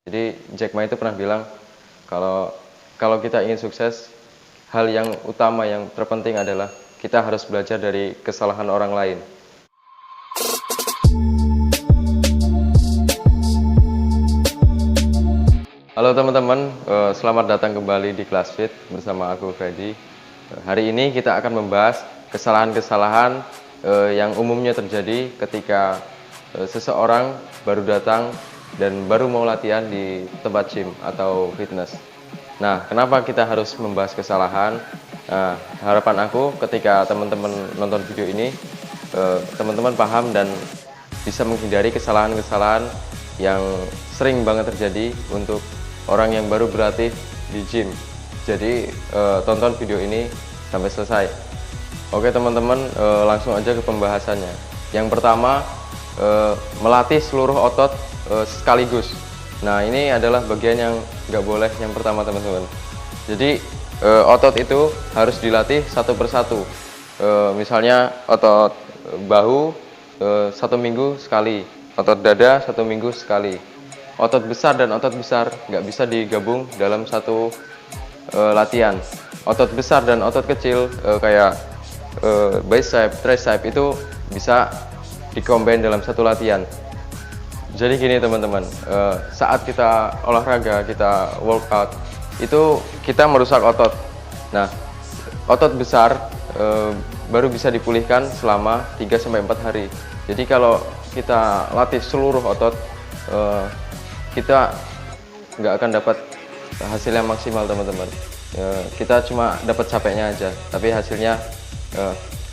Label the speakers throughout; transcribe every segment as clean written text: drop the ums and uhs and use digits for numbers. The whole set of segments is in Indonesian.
Speaker 1: Jadi Jack Ma itu pernah bilang kalau kalau kita ingin sukses, hal yang utama yang terpenting adalah kita harus belajar dari kesalahan orang lain. Halo teman-teman, selamat datang kembali di ClassFit bersama aku Freddy. Hari ini kita akan membahas kesalahan-kesalahan yang umumnya terjadi ketika seseorang baru datang dan baru mau latihan di tempat gym atau fitness. Nah, kenapa kita harus membahas kesalahan? Nah, harapan aku ketika teman-teman nonton video ini, teman-teman paham dan bisa menghindari kesalahan-kesalahan yang sering banget terjadi untuk orang yang baru berlatih di gym. Jadi tonton video ini sampai selesai. Oke teman-teman, langsung aja ke pembahasannya. Yang pertama, melatih seluruh otot sekaligus. Nah, ini adalah bagian yang nggak boleh. Yang pertama teman-teman, jadi otot itu harus dilatih satu persatu. Misalnya otot bahu 1 minggu sekali, otot dada 1 minggu sekali. Otot besar dan otot besar nggak bisa digabung dalam satu latihan. Otot besar dan otot kecil kayak bicep, tricep itu bisa dikombin dalam satu latihan. Jadi gini teman-teman, saat kita olahraga, kita workout, itu kita merusak otot. Nah, otot besar baru bisa dipulihkan selama 3-4 hari. Jadi kalau kita latih seluruh otot, kita nggak akan dapat hasil yang maksimal teman-teman. Kita cuma dapat capeknya aja, tapi hasilnya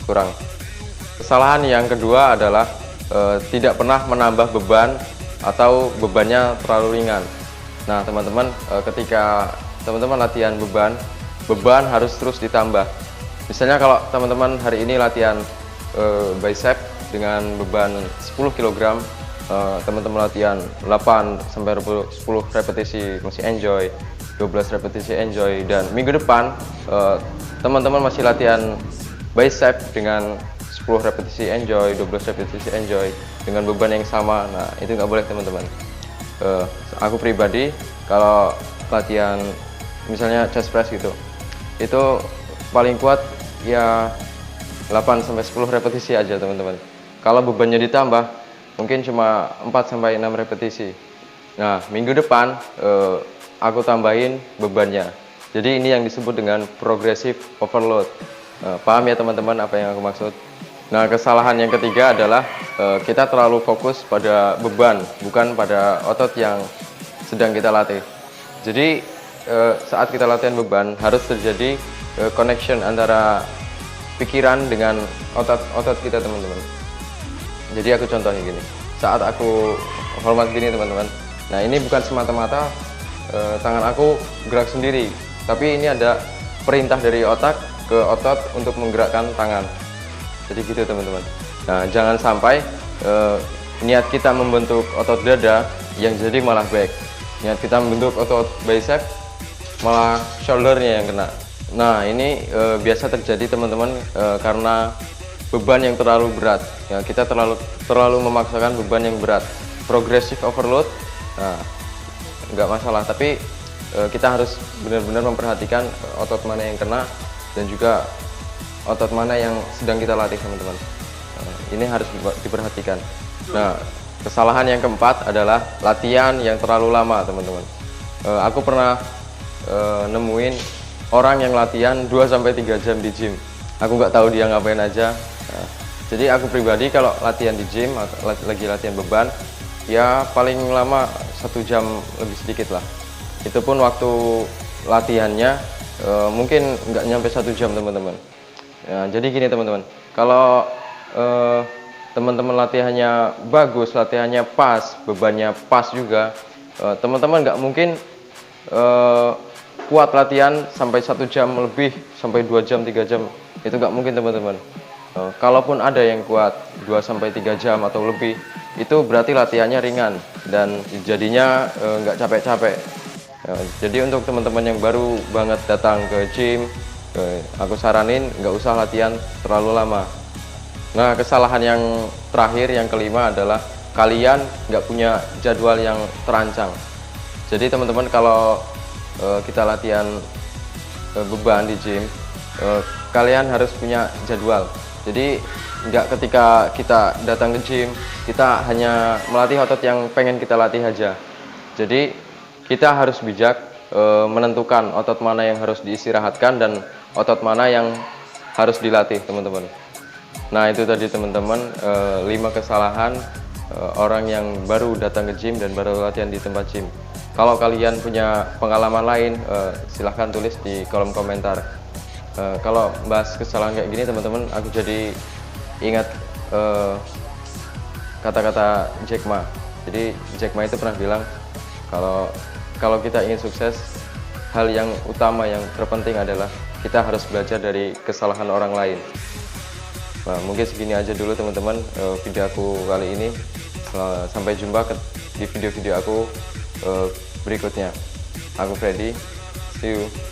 Speaker 1: kurang. Kesalahan yang kedua adalah tidak pernah menambah beban atau bebannya terlalu ringan. Nah teman-teman, ketika teman-teman latihan beban harus terus ditambah. Misalnya kalau teman-teman hari ini latihan bicep dengan beban 10 kg, teman-teman latihan 8-10 repetisi masih enjoy, 12 repetisi enjoy, dan minggu depan teman-teman masih latihan bicep dengan 10 repetisi enjoy, 12 repetisi enjoy dengan beban yang sama. Nah, itu nggak boleh teman-teman. Aku pribadi kalau latihan misalnya chest press gitu, itu paling kuat ya 8-10 repetisi aja teman-teman. Kalau bebannya ditambah mungkin cuma 4-6 repetisi. Nah, minggu depan aku tambahin bebannya. Jadi ini yang disebut dengan progressive overload. Paham ya teman-teman apa yang aku maksud? Nah, kesalahan yang ketiga adalah kita terlalu fokus pada beban, bukan pada otot yang sedang kita latih. Jadi saat kita latihan beban harus terjadi connection antara pikiran dengan otot kita teman-teman. Jadi aku contohnya gini, saat aku hormat gini teman-teman. Nah, ini bukan semata-mata tangan aku gerak sendiri, tapi ini ada perintah dari otak ke otot untuk menggerakkan tangan. Jadi gitu teman-teman. Nah, jangan sampai niat kita membentuk otot dada yang jadi malah back. Niat kita membentuk otot bicep malah shouldernya yang kena. Nah, ini biasa terjadi teman-teman karena beban yang terlalu berat. Ya, kita terlalu memaksakan beban yang berat. Progressive overload, nah, nggak masalah. Tapi kita harus benar-benar memperhatikan otot mana yang kena dan juga otot mana yang sedang kita latih teman-teman. Ini harus diperhatikan. Nah, kesalahan yang keempat adalah latihan yang terlalu lama teman-teman. Aku pernah nemuin orang yang latihan 2-3 jam di gym. Aku nggak tahu dia ngapain aja. Nah, jadi aku pribadi kalau latihan di gym atau lagi latihan beban, ya paling lama 1 jam lebih sedikit lah. Itu pun waktu latihannya mungkin nggak nyampe 1 jam teman-teman. Ya, jadi gini teman-teman, kalau teman-teman latihannya bagus, latihannya pas, bebannya pas juga, teman-teman nggak mungkin kuat latihan sampai 1 jam lebih, sampai 2 jam, 3 jam, itu nggak mungkin teman-teman. Kalaupun ada yang kuat 2-3 jam atau lebih, itu berarti latihannya ringan dan jadinya nggak capek-capek. Jadi untuk teman-teman yang baru banget datang ke gym, aku saranin nggak usah latihan terlalu lama. Nah, kesalahan yang terakhir, yang kelima adalah kalian nggak punya jadwal yang terancang. Jadi teman-teman kalau kita latihan beban di gym, kalian harus punya jadwal. Jadi nggak ketika kita datang ke gym kita hanya melatih otot yang pengen kita latih aja. Jadi kita harus bijak menentukan otot mana yang harus diistirahatkan dan otot mana yang harus dilatih, teman-teman. Nah, itu tadi teman-teman 5 kesalahan orang yang baru datang ke gym dan baru latihan di tempat gym. Kalau kalian punya pengalaman lain, silahkan tulis di kolom komentar. Kalau bahas kesalahan kayak gini teman-teman, aku jadi ingat kata-kata Jack Ma. Jadi Jack Ma itu pernah bilang kalau kita ingin sukses, hal yang utama yang terpenting adalah kita harus belajar dari kesalahan orang lain. Nah, mungkin segini aja dulu teman-teman video aku kali ini. Sampai jumpa di video-video aku berikutnya. Aku Freddy, see you.